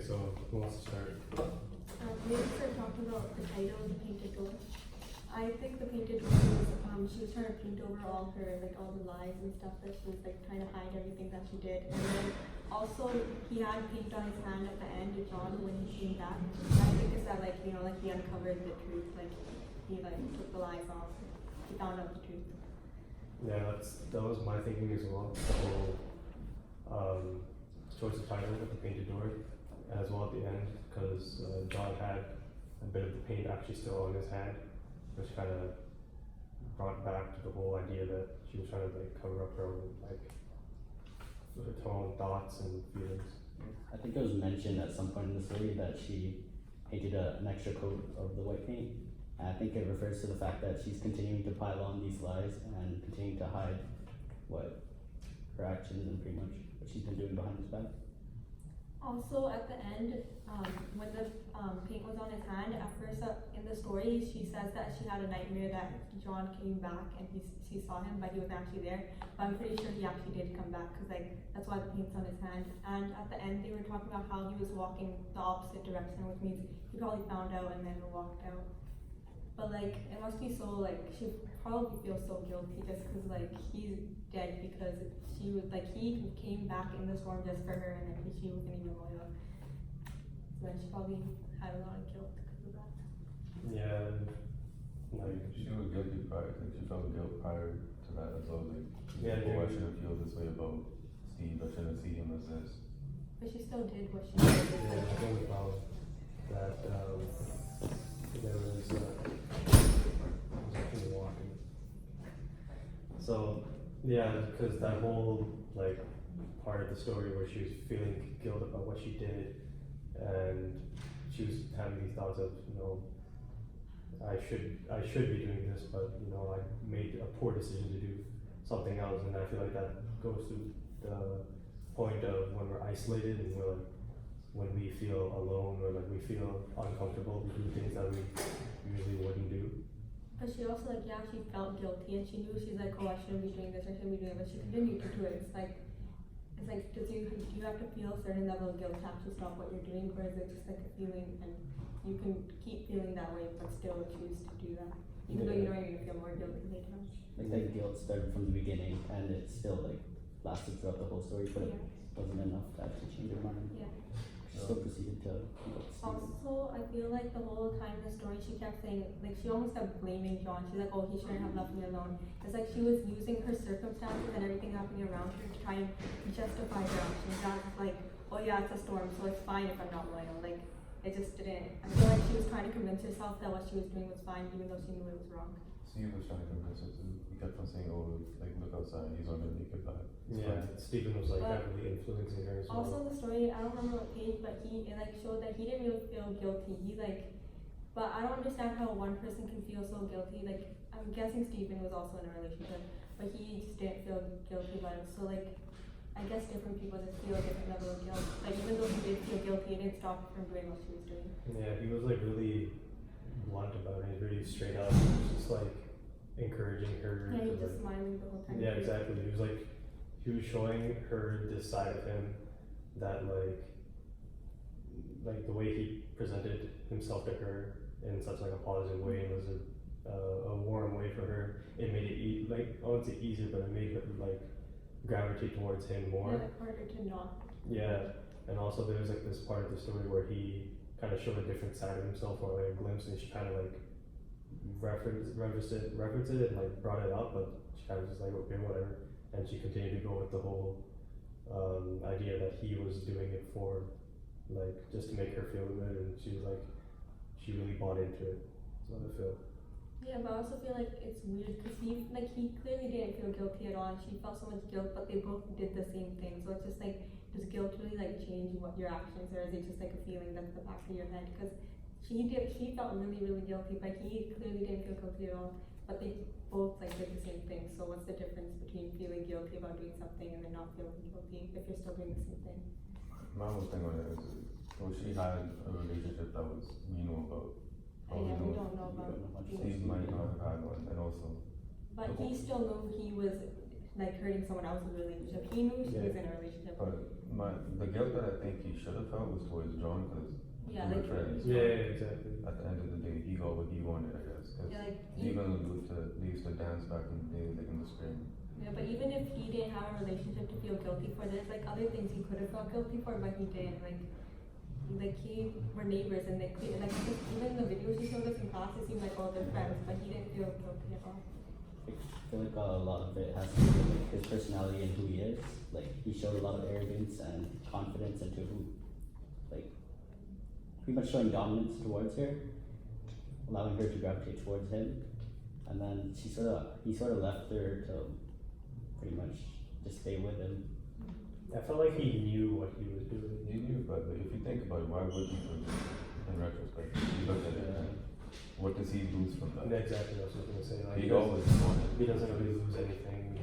so who wants to start? Maybe start talking about the title of the painted door. I think the painted door was, she was trying to paint over all her, like, all the lies and stuff that she was, like, trying to hide everything that she did. And then also, he had paint on his hand at the end of John when he came back. And I think it's that, like, you know, like, he uncovered the truth, like, he, like, took the lies off. He found out the truth. Yeah, that was my thinking as well. The whole choice of title with the painted door, as well at the end, because John had a bit of the paint actually still on his hand, which kind of brought back to the whole idea that she was trying to like cover up her own thoughts and feelings. I think it was mentioned at some point in the story that she painted an extra coat of the white paint. And I think it refers to the fact that she's continuing to pile on these lies and continuing to hide what her actions and pretty much what she's been doing behind his back. Also, at the end, when the paint was on his hand, at first in the story, she says that she had a nightmare that John came back and she saw him, but he wasn't actually there. But I'm pretty sure he actually did come back, because like that's why the paint's on his hand. And at the end, they were talking about how he was walking the opposite direction, which means he probably found out and then walked out. But like, it must be so like, she probably feels so guilty just because like he's dead because she was like, he came back in the storm just for her and then she wasn't even loyal. So then she probably had a lot of guilt because of that. Yeah, like She was guilty prior, like she felt guilt prior to that as well, like, Yeah, oh, I maybe. shouldn't feel this way about Steve, I shouldn't see him as this. But she still did what she did. yeah, I think about that. There was actually walking. So yeah, because that whole like part of the story where she was feeling guilt about what she did, and she was having these thoughts of, you know, I should be doing this, but you know, I made a poor decision to do something else, and I feel like that goes to the point of when we're isolated and we're like, when we feel alone or like we feel uncomfortable, we do things that we usually wouldn't do. But she also like, yeah, she felt guilty and she knew she's like, oh, I shouldn't be doing this, I shouldn't be doing it, but she continued to do it. It's like, do you have to feel a certain level of guilt to actually stop what you're doing, or is it just like a feeling and you can keep feeling that way but still choose to do that, even though you know you're gonna feel more guilty later on? Like that guilt started from the beginning and it still like lasted throughout the whole story, but it wasn't enough to actually change her mind. Yeah. She still proceeded to Also, I feel like the whole time in the story she kept saying, like she almost kept blaming John. She's like, oh, he shouldn't have left me alone. It's like she was using her circumstances and everything happening around her to try and justify her actions. That's like, oh yeah, it's a storm, so it's fine if I'm not loyal. Like, it just didn't. I feel like she was trying to convince herself that what she was doing was fine, even though she knew it was wrong. Steve was trying to convince her to, he kept on saying, oh, like, look outside, he's not gonna make it back. It's Yeah, fine. Stephen was like But heavily influencing her as well. Also in the story, I don't remember what page, but it like showed that he didn't really feel guilty. He like, but I don't understand how one person can feel so guilty. Like, I'm guessing Stephen was also in a relationship, but he just didn't feel guilty about it. So like, I guess different people just feel a different level of guilt. Like even though he did feel guilty, it didn't stop him from doing what she was doing. Yeah, he was like really blunt about it, really straight up. He was just like encouraging her. Yeah, he to, was just like, smiling the whole time. yeah, exactly. He was showing her this side of him that like the way he presented himself to her in such like a positive way, and was a warm way for her. It made it like, I wouldn't say easier, but it made her like gravitate towards him more. Yeah, like harder to not. Yeah, and also there was like this part of the story where he kind of showed a different side of himself, or like a glimpse, and she kind of like referenced it and like brought it up, but she kind of just like, okay, whatever, and she continued to go with the whole idea that he was doing it for like just to make her feel good, and she was like, she really bought into it. So I feel. Yeah, but I also feel like it's weird because he clearly didn't feel guilty at all, and she felt so much guilt, but they both did the same thing. So it's just like, does guilt really like change what your actions, or is it just like a feeling that's the back of your head? Because she felt really guilty, but he clearly didn't feel guilty at all. But they both like did the same thing. So what's the difference between feeling guilty about doing something and then not feeling guilty if you're still doing the same thing? My whole thing on it is, well, she had a relationship that was, we know about. Yeah, we don't know about Steve might not have had one, and also. But he still knew he was like hurting someone else's relationship. He knew she was in a relationship. But the guilt that I think he should have felt was towards John, because Yeah, we were like, friends. Yeah, exactly. At the end of the day, he got what he wanted, I guess. 'Cause yeah, like, they even they used to dance back in the day, like in the spring. yeah, but even if he didn't have a relationship to feel guilty for, there's like other things he could have felt guilty for, but he didn't. Like he were neighbors, and like even in the videos he showed us in class, it seemed like all they're friends, but he didn't feel guilty at all. I feel like a lot of it has to do with like, his personality and who he is. Like he showed a lot of arrogance and confidence into who, like, pretty much showing dominance towards her, allowing her to gravitate towards him, and then he sort of left her to pretty much just stay with him. I felt like he knew what he was doing. He knew, but if you think about it, why would he do it in retrospect? You look at it, and what does he lose from that? Exactly what I was gonna say. Like, He always wanted. he doesn't really lose anything.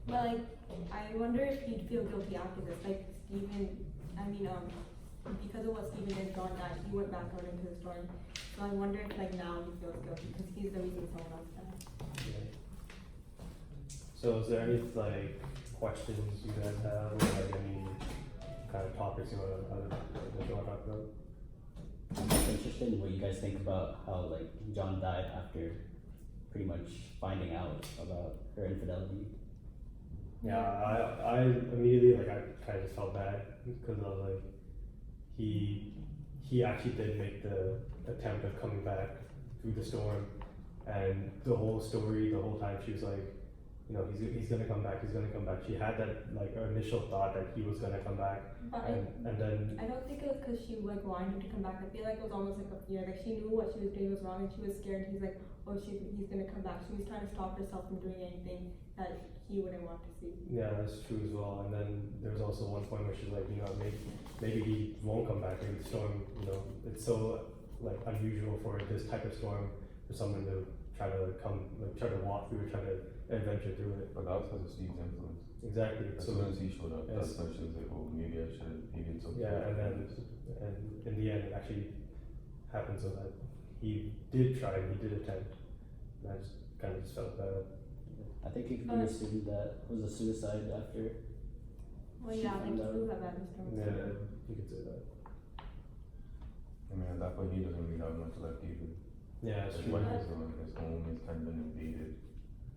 But like, I wonder if he'd feel guilty after this. Like Steven, because of what Steven did, John died. He went back out into the storm. So I wonder if like now he feels guilty because he's the reason someone else died. Yeah. So is there any like questions you guys have, or like any kind of topics you want to talk about? I'm just interested in what you guys think about how like John died after pretty much finding out about her infidelity. Yeah, I immediately like I kind of just felt bad because I was like, he actually did make the attempt of coming back through the storm, and the whole story, the whole time she was like, you know, he's gonna come back, he's gonna come back. She had that like initial thought that he was gonna come back, But and then I don't think it was because she like wanted him to come back. I feel like it was almost like a fear. Like she knew what she was doing was wrong, and she was scared. He's like, oh, he's gonna come back. She was trying to stop herself from doing anything that he wouldn't want to see. yeah, that's true as well. And then there was also one point where she's like, you know, maybe he won't come back. Maybe the storm, you know, it's so like unusual for this type of storm for someone to try to walk through, try to adventure through it. But that was because of Steve's influence. Exactly. As So soon as he showed up, yes. that's when she was like, oh, maybe I should, maybe it's okay. yeah, and in the end, it actually happened so that he did try, he did attempt. And I just kind of just felt bad. I think it could be assumed that it was a suicide after. Well, She yeah, like found out. you have that Mr. Yeah, you could say that. I mean, at that point, he doesn't really have much left either. Yeah, it's His true. wife is gone, his home has kind of been invaded.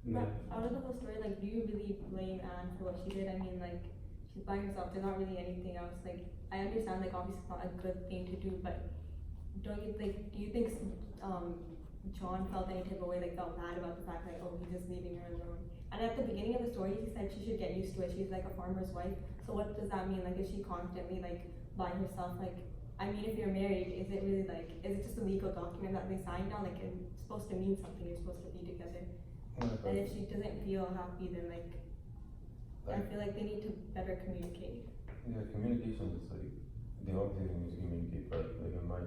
Yeah. But out of the whole story, like, do you really blame Anne for what she did? I mean, like, she's by herself. There's not really anything else. Like, I understand, like, obviously it's not a good thing to do, but do you think John felt any type of way, like, felt bad about the fact, like, oh, he's just leaving her alone? And at the beginning of the story, he said she should get used to it. She's like a farmer's wife. So what does that mean? Like, is she constantly, like, by herself? Like, I mean, if you're married, is it really, like, is it just a legal document that they signed now? Like, it's supposed to mean something. You're supposed to be together. And if she doesn't feel happy, then like, I feel like they need to better communicate. Yeah, communication is like, they obviously need to communicate, but like in my,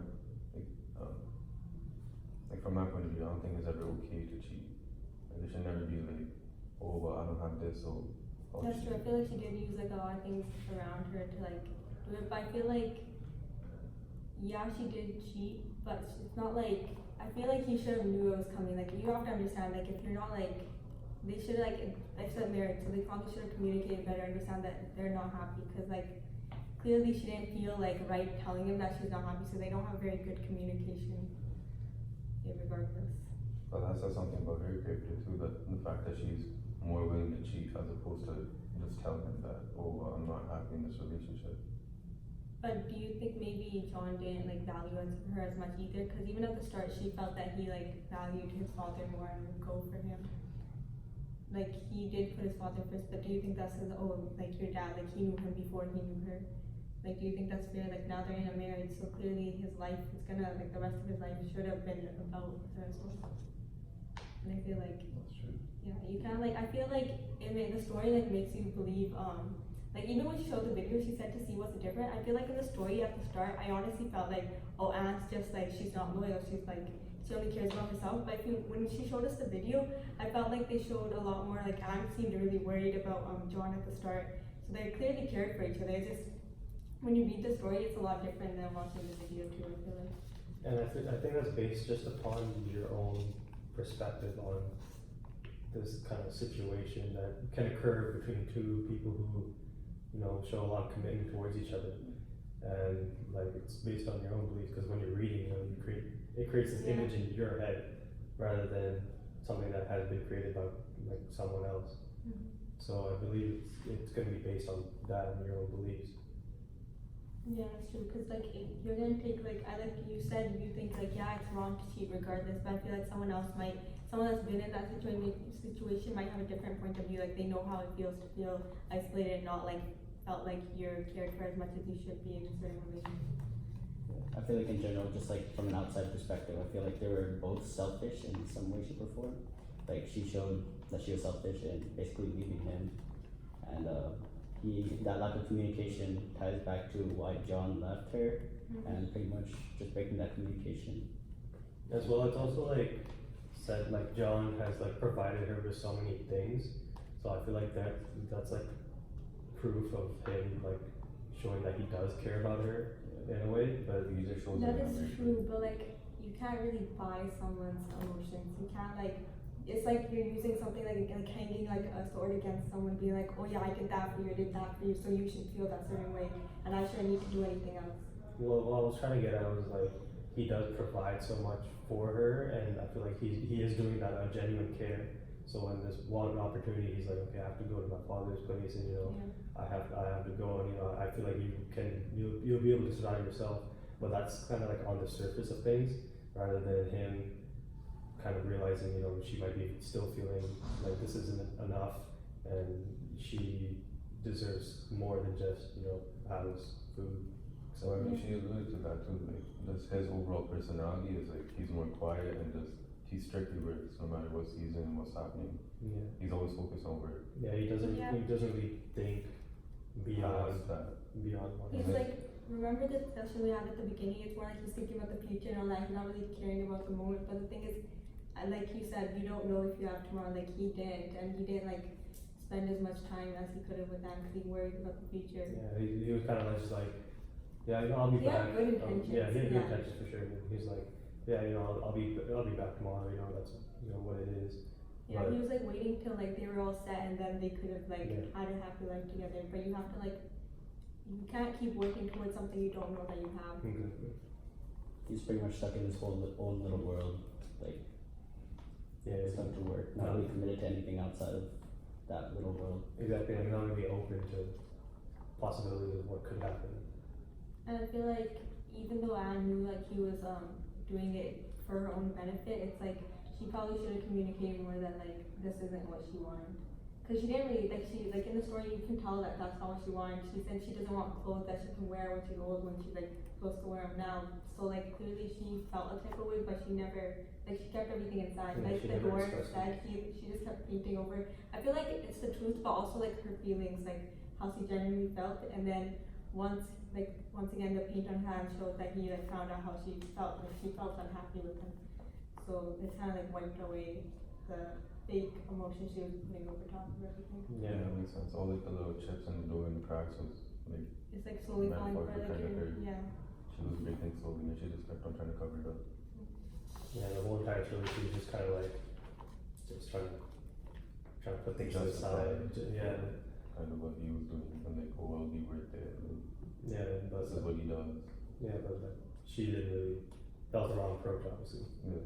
like from my point of view, I don't think it's ever okay to cheat. Like it should never be like, oh, well, I don't have this, so I'll That's cheat. true. I feel like she did use like a lot of things around her to like do it, but I feel like, yeah, she did cheat, but it's not like, I feel like he should have knew it was coming. Like, you have to understand, like, if you're not like, they should like, if they're married, so they probably should have communicated better, understand that they're not happy, because like, clearly she didn't feel like right telling him that she's not happy, so they don't have very good communication, regardless. But that says something about her character too, that the fact that she's more willing to cheat as opposed to just telling him that, oh, well, I'm not happy in this relationship. But do you think maybe John didn't like value her as much either? Because even at the start, she felt that he like valued his father more and would go for him. Like he did put his father first, but do you think that's his, oh, like your dad, like he knew him before he knew her? Like, do you think that's fair? Like now they're in a marriage, so clearly his life is gonna, like the rest of his life should have been about her as well. And I feel like, That's true. yeah, you kind of like, I feel like the story like makes you believe, like even when she showed the video, she said to see what's different. I feel like in the story at the start, I honestly felt like, oh, Anne's just like, she's not loyal, she's like, she only cares about herself. But when she showed us the video, I felt like they showed a lot more, like Anne seemed really worried about John at the start. So they clearly cared for each other. It's just, when you read the story, it's a lot different than watching the video too, I feel like. And I think that's based just upon your own perspective on this kind of situation that can occur between two people who you know, show a lot of commitment towards each other, and like it's based on your own beliefs. Because when you're reading, you know, it creates this Yeah. image in your head rather than something that has been created by like someone else. Mhm. So I believe it's going to be based on that and your own beliefs. Yeah, that's true. Cause like if you're gonna take like you said, you think like yeah, it's wrong to cheat regardless. But I feel like someone that's been in that situation might have a different point of view. Like they know how it feels to feel isolated and not like felt like you're cared for as much as you should be in a certain relationship. I feel like in general, just like from an outside perspective, I feel like they were both selfish in some way, shape, or form. Like she showed that she was selfish in basically leaving him, and that lack of communication ties back to why John left her, and pretty much just breaking that communication. As well, it's also like said like John has like provided her with so many things, so I feel like that's like proof of him like showing that he does care about her in a way. But He just shows That that is true, but like you can't really buy someone's emotions. You can't like it's like you're using something like hanging like a sword against someone, being like, oh yeah, I did that for you, I did that for you, so you should feel that certain way, and I shouldn't need to do anything else. well, what I was trying to get at was like he does provide so much for her, and I feel like he is doing that out of genuine care. So when there's one opportunity, he's like, okay, I have to go to my father's place, and you know, Yeah. I have to go, and you know, I feel like you'll be able to survive yourself. But that's kind of like on the surface of things, rather than him kind of realizing, you know, she might be still feeling like this isn't enough, and she deserves more than just, you know, house, food. So I mean, Yeah. she alluded to that too, like, just his overall personality is like, he's more quiet and just, he's strictly works no matter what season, what's happening. Yeah, He's always focused on work. yeah, he doesn't really think beyond Past that. one. He's like, remember the discussion we had at the beginning? It's more like he's thinking about the future and all that. He's not really caring about the moment. But the thing is, like you said, you don't know if you have tomorrow. Like he didn't, and he didn't like spend as much time as he could have with them because he worried about the future. Yeah, he was kind of like just like, yeah, you know, I'll be He had back. good intentions, Yeah, he had good yeah. intentions for sure. He's like, yeah, you know, I'll be back tomorrow. You know, that's you know what it is. Yeah, But- he was like waiting till like they were all set and then they could have like Yeah. had a happy life together. But you have to like, you can't keep working towards something you don't know that you have. Exactly. He's pretty much stuck in his own little world, like Yeah, stuck to work, not really committed to anything outside of that little world. exactly. I'm not really open to possibilities of what could happen. And I feel like even though Anne knew like he was doing it for her own benefit, it's like she probably should have communicated more that like this isn't what she wanted. Cause she didn't really like in the story you can tell that that's not what she wanted. She said she doesn't want clothes that she can wear when she's old, when she's like supposed to wear them now. So like clearly she felt a type of way, but she never like she kept everything inside. Yeah, Like she the never door expressed said she just kept painting over it. I feel like it's the truth, but also like her feelings, like how she genuinely felt. And then once again the paint on her hand showed that he like found out how she felt, like she felt unhappy with him. So it kind of like wiped away the fake emotion she was putting over top of everything. Yeah. That makes sense. All like the little chips and the door and the cracks was like, It's like slowly Man, falling fuck, apart, we're like trying to in, yeah. she was breaking slowly and she just kept on trying to cover it up. Yeah, the whole entire trilogy she was just kind of like just trying to put things to the Justify side. Yeah, kind of what he was doing and like, oh, I'll be worth it. yeah, but This is what he does. yeah, but like, she didn't really. That was the wrong approach, obviously. Yeah.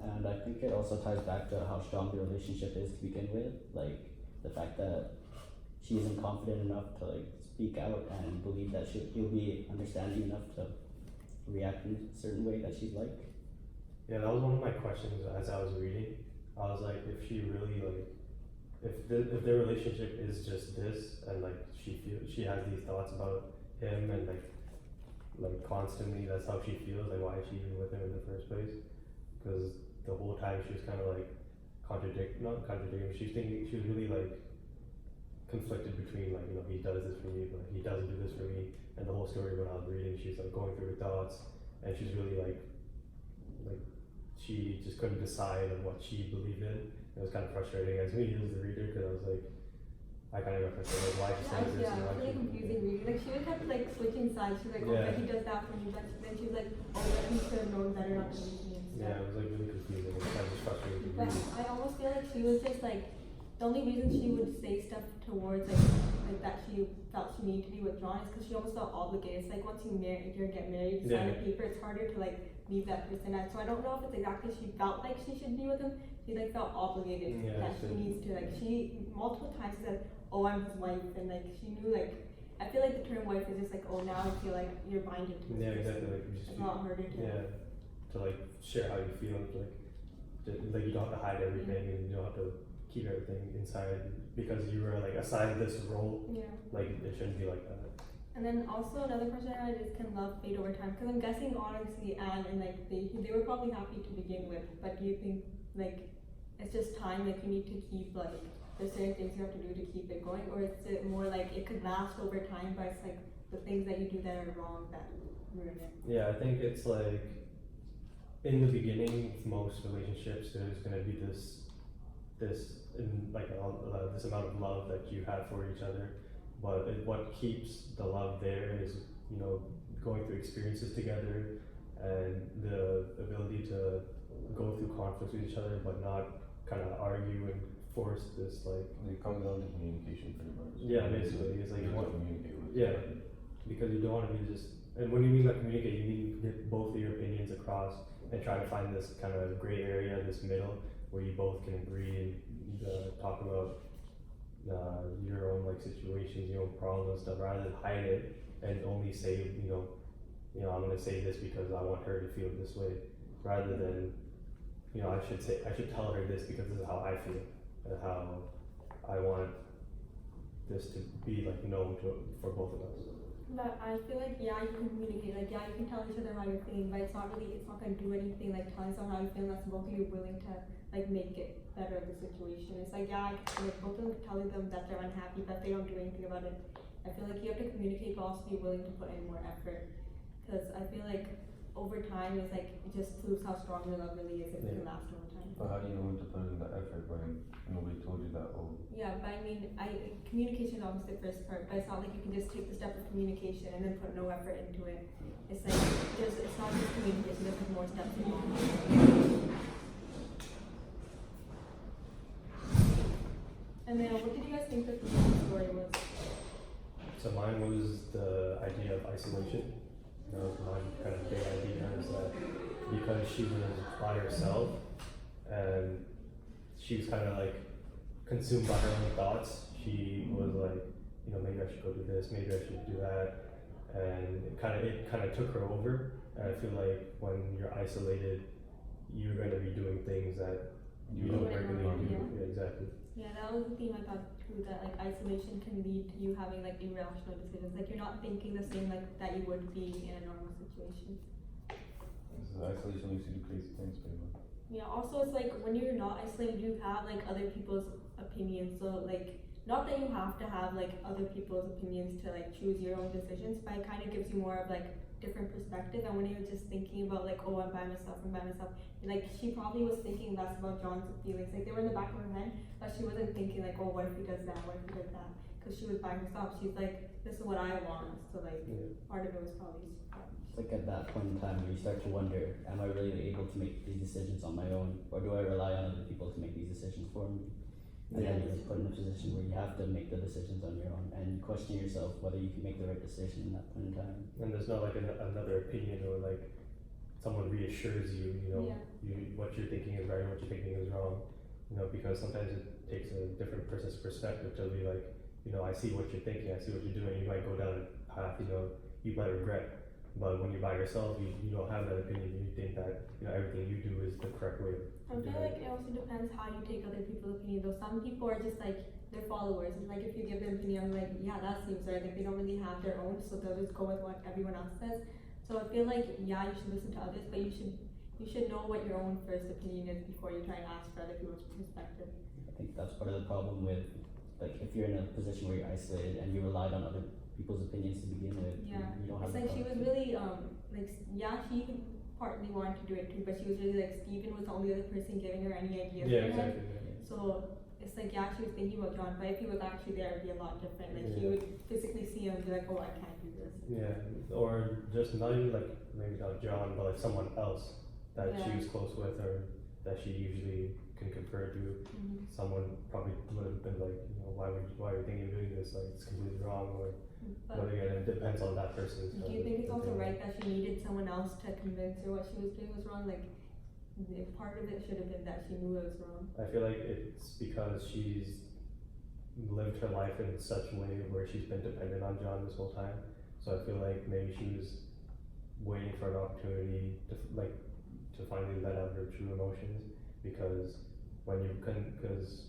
And I think it also ties back to how strong the relationship is to begin with, like the fact that she isn't confident enough to like speak out and believe that he'll be understanding enough to react in a certain way that she's like. Yeah, that was one of my questions as I was reading. I was like, if she really like, if their relationship is just this, and like she has these thoughts about him, and like constantly that's how she feels. Like, why is she even with him in the first place? Because the whole time she was kind of like not contradicting. She was thinking she was really like conflicted between like, you know, he does this for me, but he doesn't do this for me. And the whole story when I was reading, she's like going through her thoughts, and she's really like she just couldn't decide on what she believed in. It was kind of frustrating as me as the reader, because I was like, I kind of got frustrated, like, why she says this, Yeah, and why it's really she- confusing reading. Like she would kept like switching sides. She's like, oh, Yeah. but he does that for me, but then she was like, oh, but he should have known better not to leave me and Yeah, stuff. it was like really confusing. It was kind of just frustrating to But read. I almost feel like she was just like the only reason she would say stuff towards like that she felt she needed to be with John is because she almost felt obligated. It's like once you get married, sign a Yeah. paper, it's harder to like leave that person out. So I don't know if it's exactly she felt like she should be with him. She like felt obligated Yeah, that so- she needs to like she multiple times said, "Oh, I'm his wife," and like she knew like I feel like the term wife is just like, "Oh, now I feel like you're binded to this Yeah, person." exactly. Like you just It's feel, a lot harder to. yeah, to like share how you feel, like you don't have to hide everything and you don't have to keep everything inside because you were like assigned this role. Yeah. Like it shouldn't be like that. And then also another question I had is, can love fade over time? Because I'm guessing honestly Anne and like they were probably happy to begin with, but do you think like it's just time, like you need to keep like there's certain things you have to do to keep it going, or is it more like it could last over time, but it's like the things that you do that are wrong that ruin it? Yeah, I think it's like in the beginning with most relationships there's gonna be this this amount of love that you have for each other, but what keeps the love there is, you know, going through experiences together and the ability to go through conflicts with each other but not kind of argue and force this like, It comes down to communication pretty much. Yeah, basically, it's like you you want want- to communicate with yeah. each other. because you don't want to be just, and when you mean like communicate, you mean get both of your opinions across and try to find this kind of gray area, this middle, where you both can agree and talk about your own like situations, your own problems and stuff, rather than hide it and only say, you know, I'm gonna say this because I want her to feel this way, rather than, you know, I should tell her this because this is how I feel and how I want this to be like known for both of us. But I feel like yeah, you can communicate, like yeah, you can tell each other how you're feeling, but it's not gonna do anything like telling someone how you feel unless both of you are willing to like make it better of the situation. It's like yeah, like both of them telling them that they're unhappy, but they don't do anything about it. I feel like you have to communicate, but also be willing to put in more effort. Because I feel like over time, it's like it just proves how strong your love really is if it can last over time. But how do you know when to put in the effort when nobody told you that? Oh, Yeah, but I mean, communication is obviously the first part, but it's not like you can just take the step of communication and then put no effort into it. It's like it's not just communication. There's like more steps involved. And then, what did you guys think that the story was? So mine was the idea of isolation. That was my kind of big idea, is that because she was by herself and she was kind of like consumed by her own thoughts, she was like, you know, maybe I should go do this, maybe I should do that, and it kind of took her over. And I feel like when you're isolated, you're going to be doing things that you don't wouldn't regularly do. normally, Yeah, exactly. Yeah, that was the theme I thought too. That like isolation can lead to you having like irrational decisions. Like you're not thinking the same like that you would be in a normal situation. this is isolation makes you do crazy things, pretty much. Yeah, also it's like when you're not isolated, you have like other people's opinions. So like, not that you have to have like other people's opinions to like choose your own decisions, but it kind of gives you more of like different perspective. And when you're just thinking about like, oh, I'm by myself, like she probably was thinking less about John's feelings. Like they were in the back of her head, but she wasn't thinking like, oh, what if he does that? What if he does that? Because she was by herself. She's like, this is what I want. So like, Yeah. part of it was probably. It's like at that point in time where you start to wonder, am I really able to make these decisions on my own, or do I rely on other people to make these decisions for me? And then you're put in a position where you have to make the decisions on your own, and you question yourself whether you can make the right decision in that point in time. And there's not like another opinion or like someone reassures you, you know, Yeah. what you're thinking is right and what you're thinking is wrong. You know, because sometimes it takes a different person's perspective to be like, you know, I see what you're thinking, I see what you're doing. You might go down a path, you know, you might regret. But when you're by yourself, you don't have that opinion. You think that, you know, everything you do is the correct way. I feel like it also depends how you take other people's opinion. Though some people are just like they're followers. It's like if you give them opinion, I'm like, yeah, that seems right. Like they don't really have their own, so they'll just go with what everyone else says. So I feel like yeah, you should listen to others, but you should know what your own first opinion is before you try and ask for other people's perspective. I think that's part of the problem with, like, if you're in a position where you're isolated and you relied on other people's opinions to begin with, Yeah, you don't have it's the like she was really like yeah, she partly wanted to do it too, but she was really like Steven was the only other person giving her any ideas. Yeah, in her head. exactly. So it's like yeah, she was thinking about John, but if he was actually there, it'd be a lot different. Like he Yeah. would physically see him and be like, oh, I can't do this. Yeah, or just not even like maybe not John, but like someone else that she Yeah. was close with or that she usually can compare to Mhm. someone probably would have been like, you know, why are you thinking of doing this? Like, it's completely wrong. Or, but But again, it depends on that person's. do you think it's also opinion. right that she needed someone else to convince her what she was doing was wrong? Like, if part of it should have been that she knew it was wrong. I feel like it's because she's lived her life in such a way where she's been dependent on John this whole time. So I feel like maybe she was waiting for an opportunity to to finally let out her true emotions, because when you can, because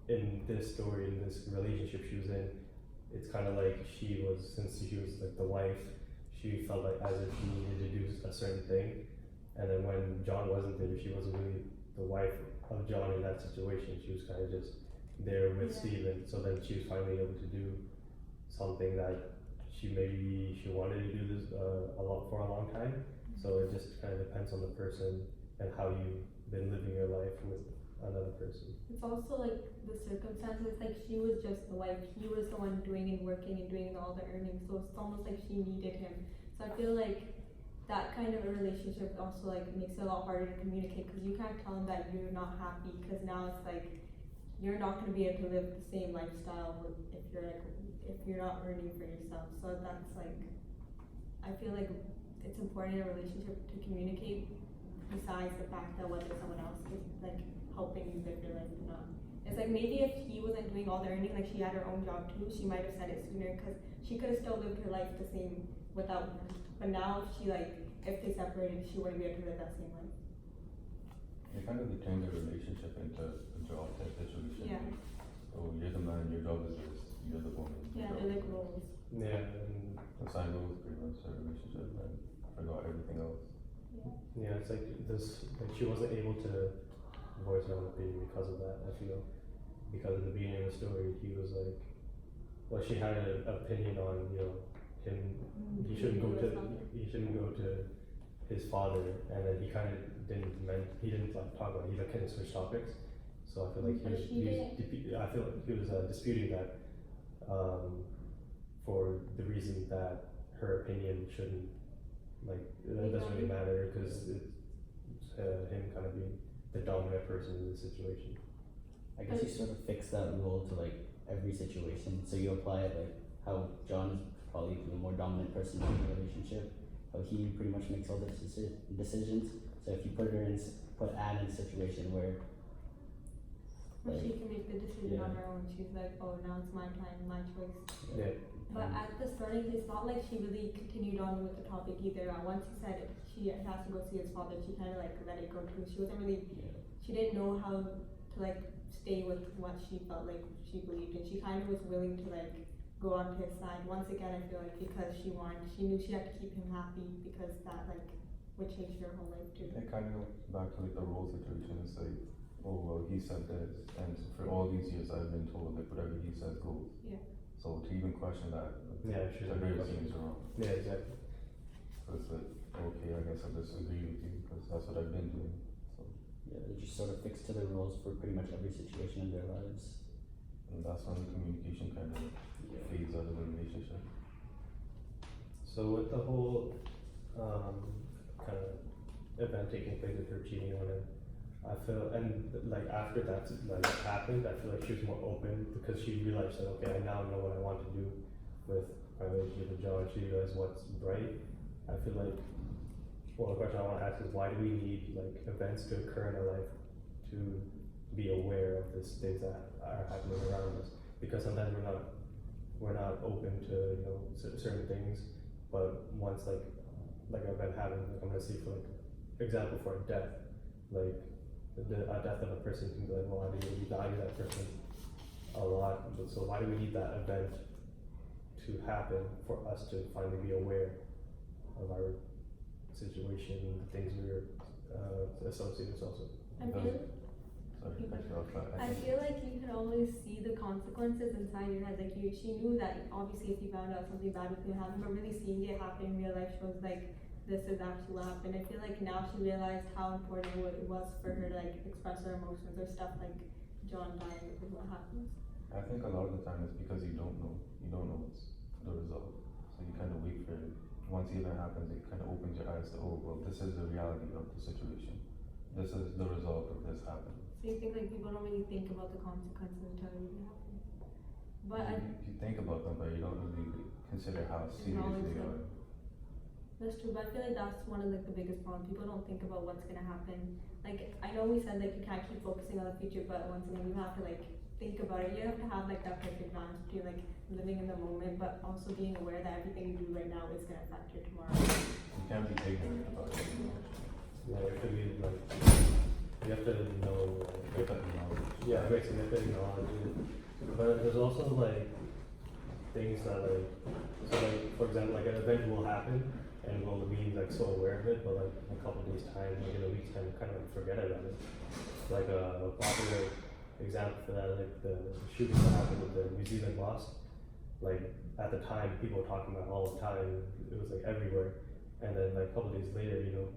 in this story, in this relationship she was in, it's kind of like she was, since she was like the wife, she felt like as if she needed to do a certain thing, and then when John wasn't there, she wasn't really the wife of John in that situation. She was kind of just there with Yeah. Stephen. So then she was finally able to do something that she wanted to do this for a long time. So it just kind of depends on the person and how you've been living your life with another person. It's also like the circumstances, like she was just the wife, he was the one doing and working and doing all the earning, so it's almost like she needed him. So I feel like that kind of a relationship also like makes it a lot harder to communicate, because you can't tell him that you're not happy, because now it's like you're not going to be able to live the same lifestyle if you're not earning for yourself. So that's like, I feel like it's important in a relationship to communicate, besides the fact that whether someone else is like helping you live your life or not. It's like maybe if he wasn't doing all the earning, like she had her own job too, she might have said it sooner, because she could have still lived her life the same without him. But now if they separated, she wouldn't be able to live that same life. They kind of turned the relationship into a job type situation. Yeah. So you're the man, your job is this, you're the woman. Yeah, your they're job like roles. Yeah, and assigned roles pretty much a relationship, and forgot everything else. yeah, it's like this. Like she wasn't able to voice her own opinion because of that. I feel because in the beginning of the story, he was like, well, she had an opinion on him. He shouldn't go to his father, and then he kind of didn't like talk about it. He like kind of switched topics. So I feel like But she I feel like he was disputing that for the reason that her opinion shouldn't, like, it doesn't really matter, because it's him kind of being the dominant person in the situation. I guess you sort of fix that rule to like every situation. So you apply it like how John is probably the more dominant person in the relationship, how he pretty much makes all the decisions. So if you put Anne in a situation where She can make the decision on Yeah. her own. She's like, oh, now it's my time, my choice. Yeah. But at the starting, it's not like she really continued on with the topic either. Once he said she has to go see his father, she kind of like let it go too. She wasn't really, she didn't know how to like stay with what she felt like she believed in. She kind of was willing to like go on to his side. Once again, I feel like because she knew she had to keep him happy, because that like would change her whole life too. It kind of goes back to like the role situation. It's like, oh well, he said this, and for all these years I've been told like whatever he says goes. Yeah. So to even question that, Yeah, it should it be really questioned. seems wrong. Yeah, exactly. So it's like, okay, I guess I disagree with you because that's what I've been doing. So, yeah, they just sort of fix to the rules for pretty much every situation in their lives. and that's when the communication kind of fades out of the relationship. So with the whole kind of event taking place with her cheating on him, I feel, and like after that like happened, I feel like she was more open, because she realized that, okay, I now know what I want to do with my relationship with John. She realized what's right. I feel like, well, the question I want to ask is, why do we need like events to occur in our life to be aware of these things that are happening around us? Because sometimes we're not open to certain things, but once like an event happens, like I'm gonna see, for like example, for a death, like a death of a person can be like, well, I really value that person a lot, but so why do we need that event to happen for us to finally be aware of our situation and the things we're associated with also? I feel Sorry, cut you off, but I feel like you can always see the consequences inside your head. Like she knew that obviously if you found out something bad was gonna happen, but really seeing it happen in real life shows like this is actually what happened. I feel like now she realized how important it was for her to like express her emotions or stuff like John dying is what happens. I think a lot of the time it's because you don't know what's the result. So you kind of wait for it. Once the event happens, it kind of opens your eyes to, oh, well, this is the reality of the situation. This is the result of this happening. So you think like people don't really think about the consequences until it really happens. But I, You think about them, but you don't really consider how serious Acknowledge they them. are. that's true, but I feel like that's one of like the biggest problems. People don't think about what's gonna happen. Like I know we said like you can't keep focusing on the future, but once again you have to like think about it. You have to have like that perfect balance between like living in the moment, but also being aware that everything you do right now is gonna affect your tomorrow. You can't be ignorant about it. Yeah, it could be like, you have to know, You have to acknowledge. yeah, basically you have to acknowledge it. But there's also like things that like, so like, for example, like an event will happen and we'll be like so aware of it, but like in a couple of days time, like in a week's time, we kind of like forget about it. Like a popular example for that, like the shooting that happened with the New Zealand Wasp. Like at the time, people were talking about it all the time. It was like everywhere, and then like a couple of days later, you know,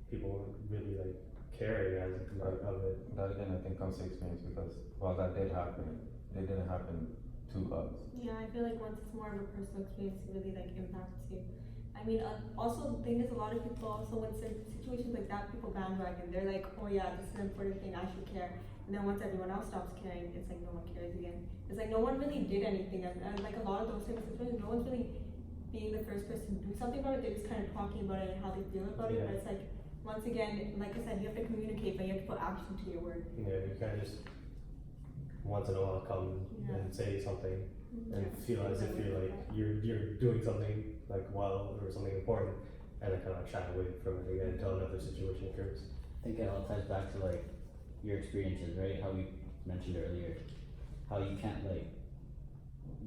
people weren't really like caring as like of it. That again, I think comes to experience because while that did happen, it didn't happen to us. Yeah, I feel like once it's more of a personal experience, it really like impacts you. I mean, also the thing is, a lot of people also when situations like that, people bandwagon. They're like, oh yeah, this is an important thing, I should care. And then once everyone else stops caring, it's like no one cares again. It's like no one really did anything, and like a lot of those types of situations, no one's really being the first person to do something about it. They're just kind of talking about it and how they feel about it. Yeah. But it's like once again, like I said, you have to communicate, but you have to put action to your word. Yeah, you can't just once in a while come Yeah. and say something and Yeah. feel as if you're like you're doing something like well or something important, and then kind of shy away from it again until another situation occurs. I think it all ties back to like your experiences, right? How we mentioned earlier, how you can't like,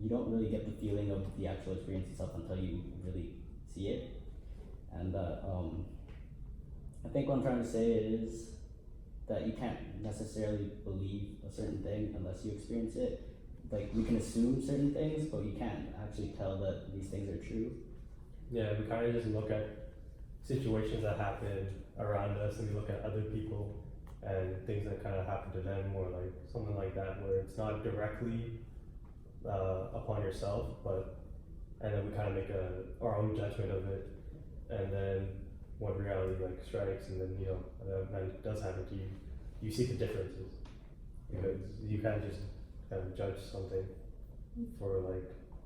you don't really get the feeling of the actual experience itself until you really see it. And I think what I'm trying to say is that you can't necessarily believe a certain thing unless you experience it. Like we can assume certain things, but you can't actually tell that these things are true. Yeah, we kind of just look at situations that happen around us, and we look at other people and things that kind of happen to them, or like something like that, where it's not directly upon yourself, but and then we kind of make our own judgment of it, and then when reality like strikes, and then you know an event does happen to you, you see the differences because you can't just kind of judge something for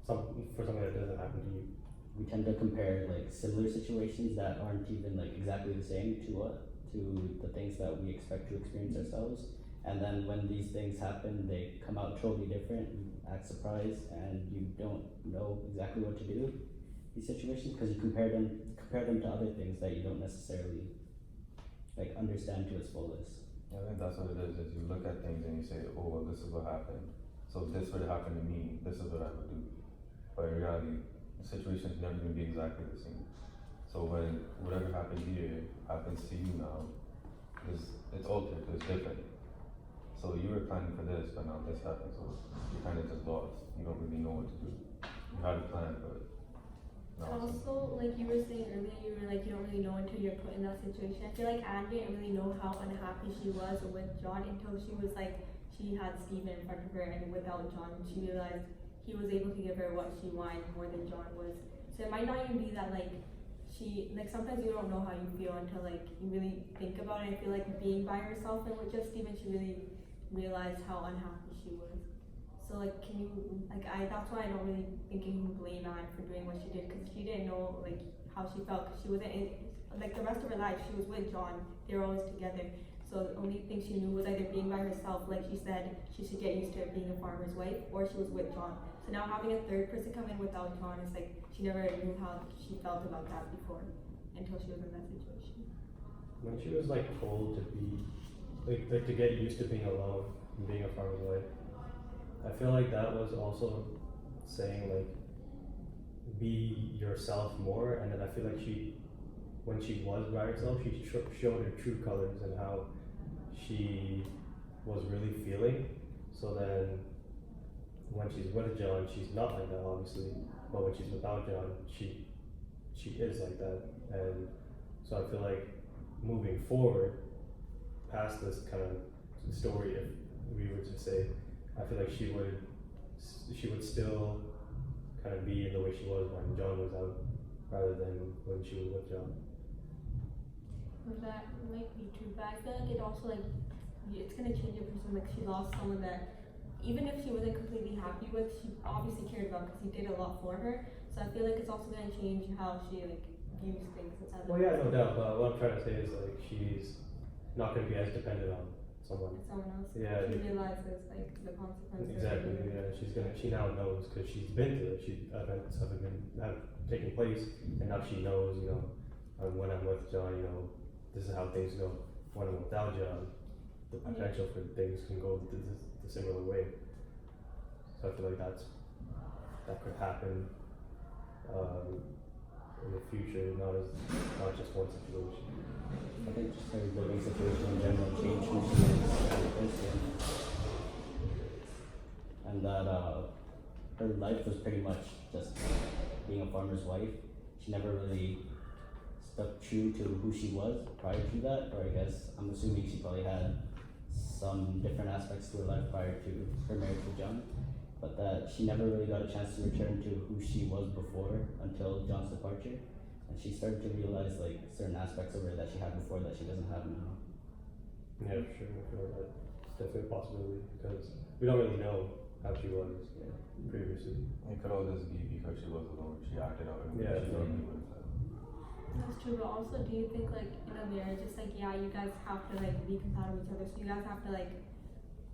something that doesn't happen to you. We tend to compare like similar situations that aren't even like exactly the same to the things that we expect to experience ourselves. And then when these things happen, they come out totally different. You act surprised, and you don't know exactly what to do these situations because you compare them to other things that you don't necessarily like understand to its fullest. I think that's what it is you look at things and you say, oh well, this is what happened. So if this would happen to me, this is what I would do. But in reality, the situation's never gonna be exactly the same. So when whatever happened here happens to you now, it's altered, it's different. So you were planning for this, but now this happened, so you're kind of just lost. You don't really know what to do. You had a plan, but now it's Also, like you were saying earlier, you were like you don't really know until you're put in that situation. I feel like Anne didn't really know how unhappy she was with John until she was like she had Steven in front of her, and without John, she realized he was able to give her what she wanted more than John was. So it might not even be that like she like sometimes you don't know how you feel until like you really think about it. I feel like being by herself and with just Steven, she really realized how unhappy she was. So like, can you like that's why I don't really think you can blame Anne for doing what she did, because she didn't know like how she felt, because she wasn't in, like the rest of her life she was with John. They were always together. So the only thing she knew was either being by herself, like she said, she should get used to it being a farmer's wife, or she was with John. So now having a third person come in without John, it's like she never knew how she felt about that before until she was in that situation. When she was like told to be like to get used to being alone and being a farmer's wife, I feel like that was also saying like be yourself more, and then I feel like when she was by herself, she showed her true colors and how she was really feeling. So then when she's with John, she's not like that obviously, but when she's without John, she is like that. And so I feel like moving forward past this kind of story, if we were to say, I feel like she would still kind of be in the way she was when John was out, rather than when she was with John. That might be true, but I feel like it also like it's gonna change a person. Like she lost someone that, even if she wasn't completely happy with, she obviously cared about because he did a lot for her. So I feel like it's also gonna change how she like views things. As Well, yeah, no doubt. But what I'm trying to say is like she's not going to be as dependent on someone. someone else. Yeah, She you- realizes like the consequences. Exactly. Yeah, she now knows because she's been through it. Events have taken place, and now she knows. When I'm with John, this is how things go. When I'm without John, the potential for things can go the similar way. So I feel like that could happen in the future, not just one situation. I think just her living situation in general changed who she is as a person. And that her life was pretty much just being a farmer's wife. She never really stuck true to who she was prior to that, or I guess I'm assuming she probably had some different aspects to her life prior to her marriage with John, but that she never really got a chance to return to who she was before until John's departure, and she started to realize like certain aspects of her that she had before that she doesn't have now. Yeah, for sure. I feel like that's definitely a possibility because we don't really know how she was previously. It could all just be because she was alone. She acted out in a way Yeah. she normally would have. That's true, but also do you think like in a marriage it's like you guys have to like be compatible with each other, so you guys have to like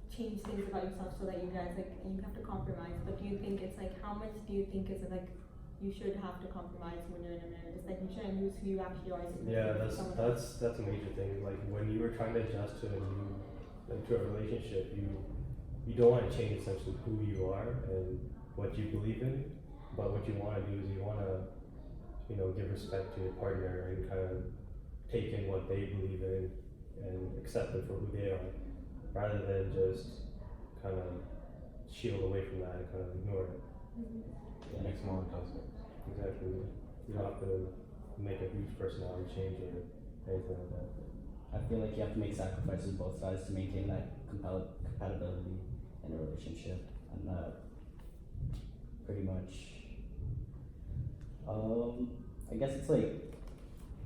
change things about yourself so that you guys like you have to compromise, but do you think it's like how much do you think is it like you should have to compromise when you're in a marriage? It's like you shouldn't lose who you actually are. Yeah, that's a major thing. Like when you were trying to adjust to a relationship, you don't want to change essentially who you are and what you believe in, but what you want to do is you want to give respect to your partner and kind of take in what they believe in and accept them for who they are, rather than just kind of shield away from that and kind of ignore it. It makes more adjustments. Exactly. You don't have to make a huge personality change or anything like that. I feel like you have to make sacrifices both sides to maintain that compatibility in a relationship, and that pretty much. I guess it's like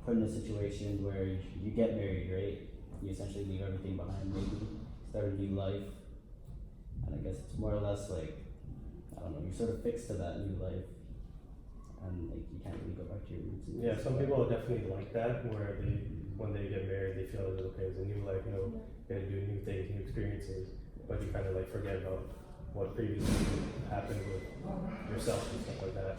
put in a situation where you get married, right? You essentially leave everything behind, maybe start a new life, and I guess it's more or less like I don't know. You're sort of fixed to that new life, and like you can't really go back to your roots. and Yeah, things some like people definitely like that, where when they get married, they feel that okay, it's a new life, gonna do new things, new experiences, but you kind of like forget about what previously happened with yourself and stuff like that.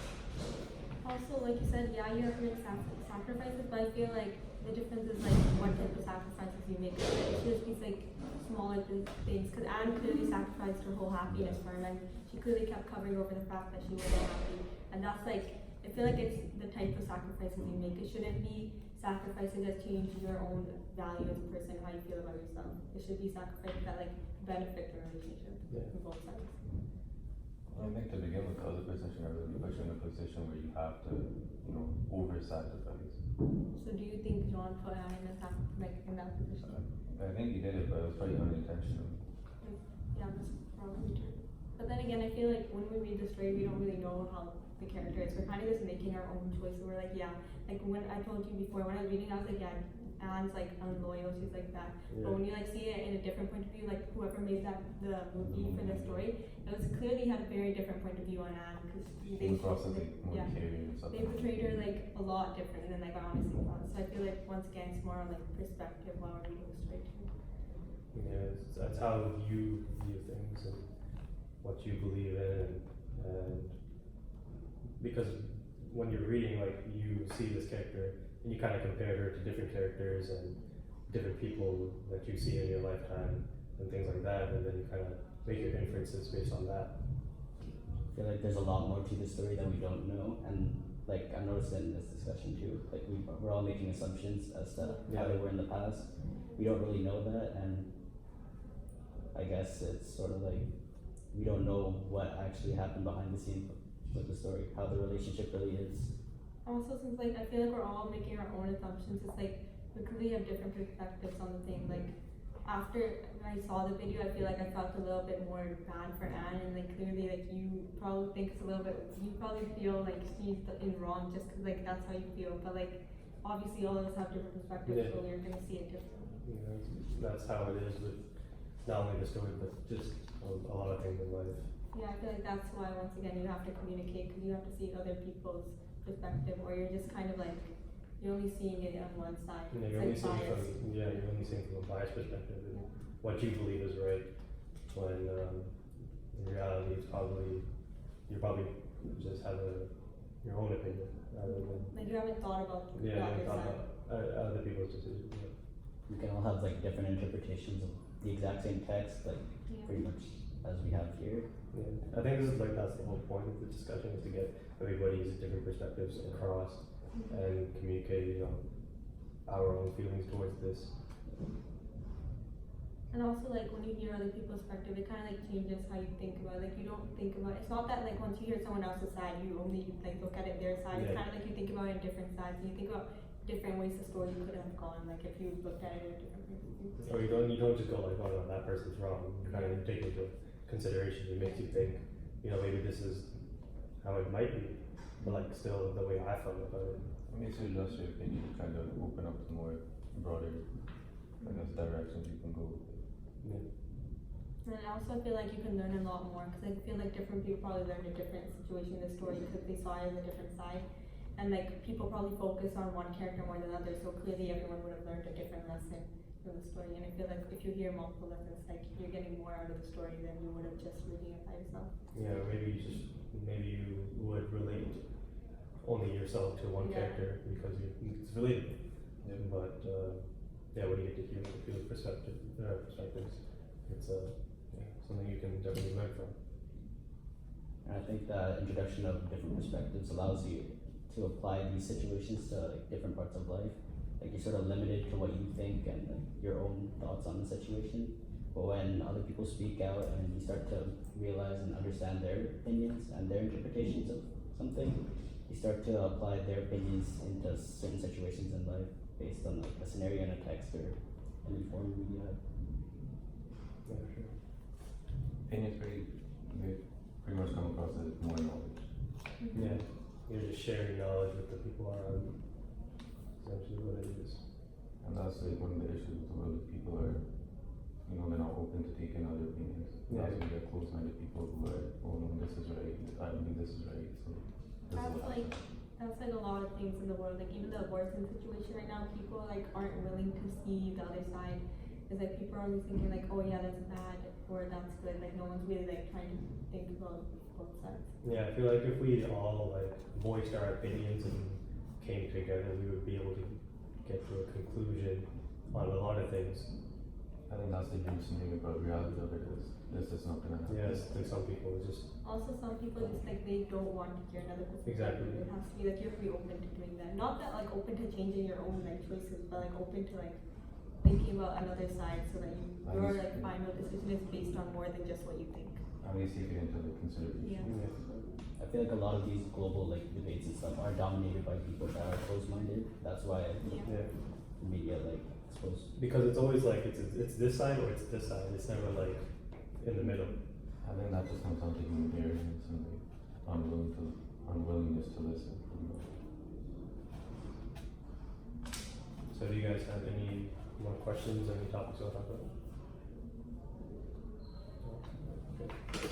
Also, like you said, you have to make sacrifices, but I feel like the difference is like what type of sacrifices you make. It should just be like smaller things, because Anne clearly sacrificed her whole happiness for him, and she clearly kept covering over the fact that she wasn't happy, and that's like, I feel like it's the type of sacrifices you make. It shouldn't be sacrifices that change your own value as a person, how you feel about yourself. It should be sacrifices that like benefit the relationship from both sides. I think to begin with, the other person should never be put you in a position where you have to, over-sacrifice. So do you think John put Anne in that position? I think he did it, but it was probably unintentional. Yeah, that's probably true. But then again, I feel like when we read the story, we don't really know how the character is. We're kind of just making our own choices. We're like, like when I told you before, when I was reading, I was like, Anne's like unloyal, she's like that. Yeah. But when you like see it in a different point of view, like whoever made the movie for the story, it was clearly had a very different point of view on Anne, because He was also like more caring and stuff. they portrayed her like a lot different than like I honestly thought. So I feel like once again, it's more on like perspective while we're reading the story too. Yeah, that's how you view things and what you believe in, and because when you're reading, like you see this character and you kind of compare her to different characters and different people that you see in your lifetime and things like that, and then you kind of make your inferences based on that. I feel like there's a lot more to the story that we don't know, and like I noticed in this discussion too, like we're all making assumptions as to how they were in the past. We don't really know that, and I guess it's sort of like we don't know what actually happened behind the scenes with the story, how the relationship really is. Also, since like I feel like we're all making our own assumptions, it's like we clearly have different perspectives on the thing. Like after I saw the video, I feel like I felt a little bit more bad for Anne, and like clearly like you probably think it's a little bit, you probably feel like she's in wrong just because like that's how you feel, but like obviously all of us have different perspectives, so you're gonna see it differently. That's how it is with not only the story, but just a lot of things in life. Yeah, I feel like that's why once again you have to communicate because you have to see other people's perspective, or you're just kind of like you're only seeing it on one side. You know, It's like biased. you're only seeing from a biased perspective and Yeah. what you believe is right, when in reality it's probably you probably just have your own opinion rather than Like you haven't thought about the you other thought side. about other people's decisions. We can all have like different interpretations of the exact same text, like Yeah. pretty much as we have here. Yeah. I think this is that's the whole point of the discussion, is to get everybody's different perspectives across Mhm. and communicate, our own feelings towards this. And also like when you hear other people's perspective, it kind of like changes how you think about it. Like you don't think about it's not that like once you hear someone else's side, you only like look at it their side. It's Yeah. kind of like you think about it in different sides, and you think about different ways the story could have gone. Like if you looked at it in a different way. Or you don't just go like, oh no, that person's wrong. You kind of take into consideration. It makes you think, maybe this is how it might be, but like still the way I felt about it. It makes you adjust your opinion, kind of open up to more broader, directions you can go with it. Yeah. And I also feel like you can learn a lot more because I feel like different people probably learned a different situation in the story because they saw it as a different side. And like people probably focus on one character more than others, so clearly everyone would have learned a different lesson from the story. And I feel like if you hear multiple lessons, like you're getting more out of the story than you would have just reading it by yourself. Yeah, maybe you would relate only yourself to one Yeah. character because it's relatable. Yeah. But when you get to hear other people's perspectives, it's something you can definitely learn from. And I think the introduction of different perspectives allows you to apply these situations to like different parts of life. Like you're sort of limited to what you think and like, your own thoughts on the situation. But when other people speak out and you start to realize and understand their opinions and their interpretations of something, you start to apply their opinions into certain situations in life based on like a scenario in a text or any form of media. Yeah, sure. Opinions they pretty much come across as more knowledge. Yeah, you're just sharing knowledge with the people around you. Essentially what it is. And that's like one of the issues with the world. People are, they're not open to taking other opinions. Yeah. That's why you get close-minded people who are, oh no, this is right, I don't think this is right, so this That's is what like happened. that's like a lot of things in the world. Like even the abortion situation right now, people like aren't willing to see the other side. It's like people are always thinking like, oh yeah, that's bad or that's good. Like no one's really like trying to think about both sides. Yeah, I feel like if we all voiced our opinions and came together, we would be able to get to a conclusion on a lot of things. I think that's the interesting thing about reality of it is, this is not gonna happen. Yes, like some people just Also, some people just like they don't want to hear another perspective. Exactly. It has to be like you have to be open to doing that. Not that like open to changing your own like choices, but like open to like thinking about another side so that your like final decision is based on more than just what you think. At least take it into the consideration. Yeah. I feel like a lot of these global like debates and stuff are dominated by people that are close-minded. That's why Yeah. yeah. the media like expose. Because it's always like it's this side or it's this side. It's never like in the middle. I think that just comes down to human arrogance and like unwillingness to listen. So do you guys have any more questions, any topics you want to talk about? Okay.